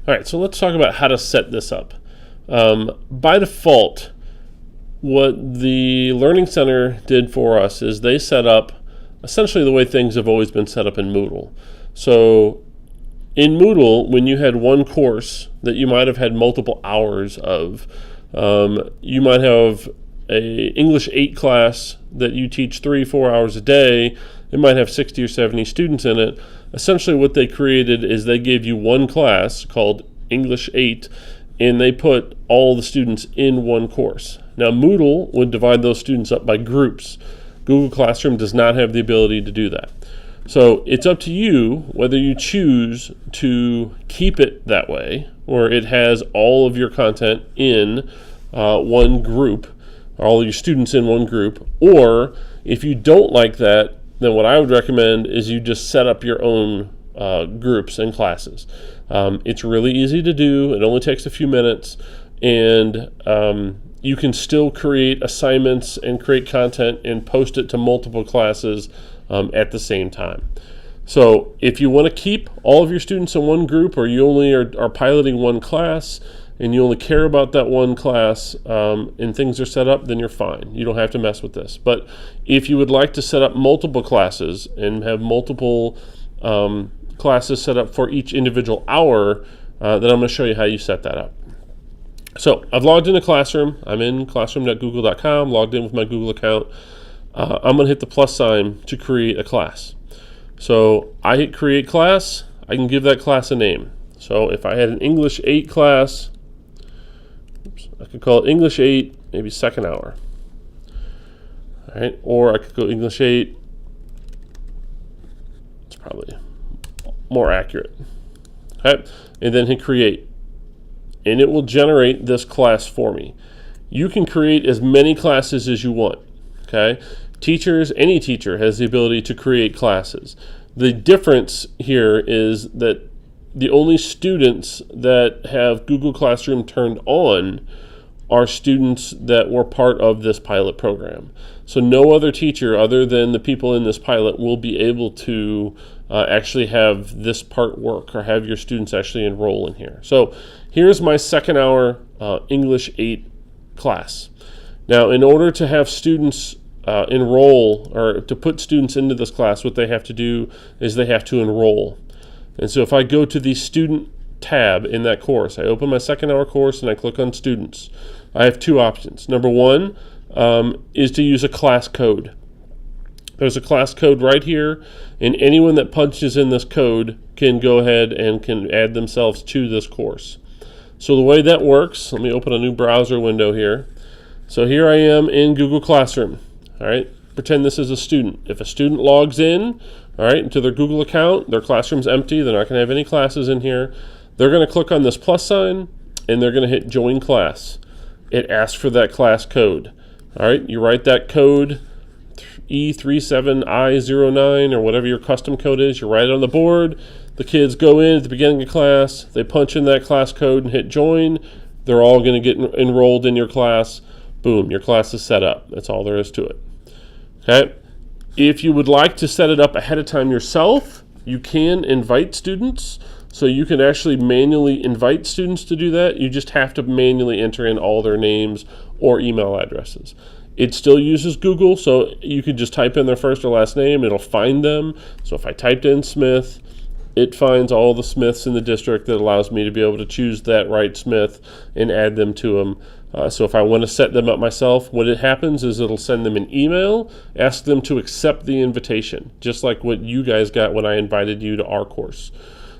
All right, so let's talk about how to set this up. By default, what the Learning Center did for us is they set up essentially the way things have always been set up in Moodle. So in Moodle, when you had one course that you might have had multiple hours of, you might have a English 8 class that you teach 3-4 hours a day. It might have 60 or 70 students in it. Essentially what they created is they gave you one class called English 8, and they put all the students in one course. Now Moodle would divide those students up by groups. Google Classroom does not have the ability to do that. So it's up to you whether you choose to keep it that way, where it has all of your content in one group, all your students in one group, or if you don't like that, then what I would recommend is you just set up your own groups and classes. It's really easy to do. It only takes a few minutes, and you can still create assignments and create content and post it to multiple classes at the same time. So if you want to keep all of your students in one group, or you only are piloting one class and you only care about that one class and things are set up, then you're fine. You don't have to mess with this. But if you would like to set up multiple classes and have multiple classes set up for each individual hour, then I'm going to show you how you set that up. So I've logged into Classroom. I'm in classroom.google.com, logged in with my Google account. I'm going to hit the plus sign to create a class. So I hit create class. I can give that class a name. So if I had an English 8 class, I could call it English 8, maybe second hour. All right, or I could go English 8. It's probably more accurate. Okay, and then hit create. And it will generate this class for me. You can create as many classes as you want. Okay, any teacher has the ability to create classes. The difference here is that the only students that have Google Classroom turned on are students that were part of this pilot program. So no other teacher other than the people in this pilot will be able to actually have this part work, or have your students actually enroll in here. So here's my second hour English 8 class. Now, in order to have students enroll, or to put students into this class, what they have to do is they have to enroll. And so if I go to the student tab in that course, I open my second hour course and I click on students, I have two options. Number one is to use a class code. There's a class code right here, and anyone that punches in this code can go ahead and can add themselves to this course. So the way that works, let me open a new browser window here. So here I am in Google Classroom. All right, pretend this is a student. If a student logs in, all right, into their Google account, their classroom's empty, they're not going to have any classes in here. They're going to click on this plus sign, and they're going to hit join class. It asks for that class code. All right, you write that code, E37I09, or whatever your custom code is. You write it on the board. The kids go in at the beginning of class. They punch in that class code and hit join. They're all going to get enrolled in your class. Boom, your class is set up. That's all there is to it. Okay. If you would like to set it up ahead of time yourself, you can invite students. So you can actually manually invite students to do that. You just have to manually enter in all their names or email addresses. It still uses Google, so you could just type in their first or last name. It'll find them. So if I typed in Smith, it finds all the Smiths in the district that allows me to be able to choose that right Smith and add them to them. So if I want to set them up myself, what it happens is it'll send them an email, ask them to accept the invitation, just like what you guys got when I invited you to our course.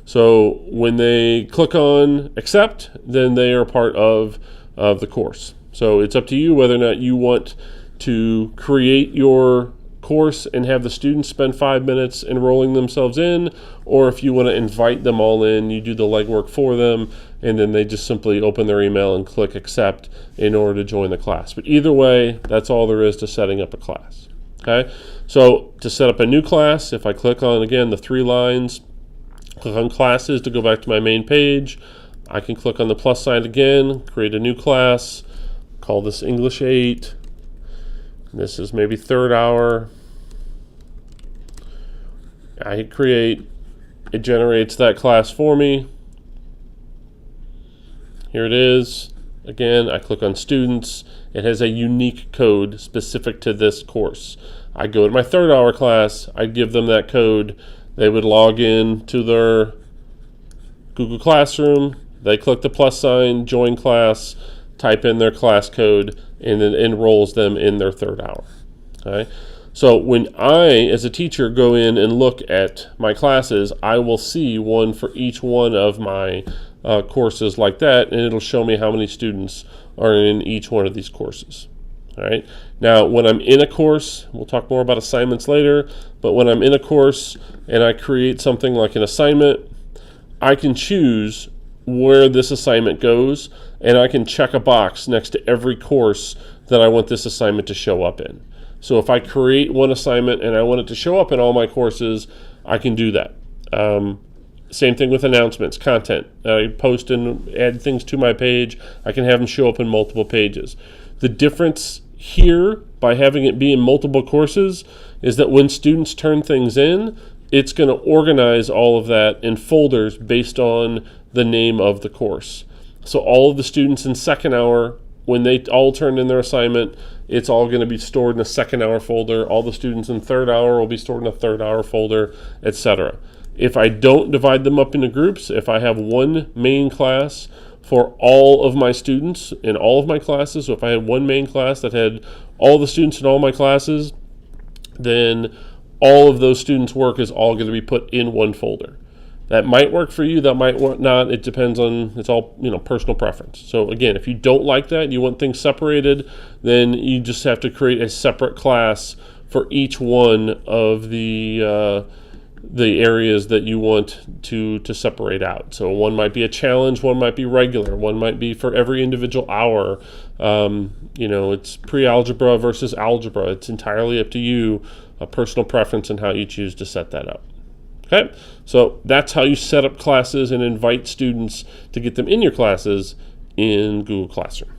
So when they click on accept, then they are part of the course. So it's up to you whether or not you want to create your course and have the students spend 5 minutes enrolling themselves in, or if you want to invite them all in, you do the legwork for them, and then they just simply open their email and click accept in order to join the class. But either way, that's all there is to setting up a class. Okay, so to set up a new class, if I click on, again, the 3 lines, click on classes to go back to my main page, I can click on the plus sign again, create a new class, call this English 8. This is maybe third hour. I hit create. It generates that class for me. Here it is. Again, I click on students. It has a unique code specific to this course. I go to my third hour class, I give them that code. They would log in to their Google Classroom. They click the plus sign, join class, type in their class code, and then enrolls them in their third hour. Okay? So when I, as a teacher, go in and look at my classes, I will see one for each one of my courses like that, and it'll show me how many students are in each one of these courses. All right. Now, when I'm in a course, we'll talk more about assignments later, but when I'm in a course and I create something like an assignment, I can choose where this assignment goes, and I can check a box next to every course that I want this assignment to show up in. So if I create one assignment and I want it to show up in all my courses, I can do that. Same thing with announcements, content. I post and add things to my page. I can have them show up in multiple pages. The difference here, by having it be in multiple courses, is that when students turn things in, it's going to organize all of that in folders based on the name of the course. So all of the students in second hour, when they all turn in their assignment, it's all going to be stored in a second hour folder. All the students in third hour will be stored in a third hour folder, etc. If I don't divide them up into groups, if I have one main class for all of my students in all of my classes, so if I had one main class that had all the students in all my classes, then all of those students' work is all going to be put in one folder. That might work for you, that might not. It depends on, it's all personal preference. So again, if you don't like that, you want things separated, then you just have to create a separate class for each one of the areas that you want to separate out. So one might be a challenge, one might be regular, one might be for every individual hour. It's pre-algebra versus algebra. It's entirely up to you, a personal preference and how you choose to set that up. Okay, so that's how you set up classes and invite students to get them in your classes in Google Classroom.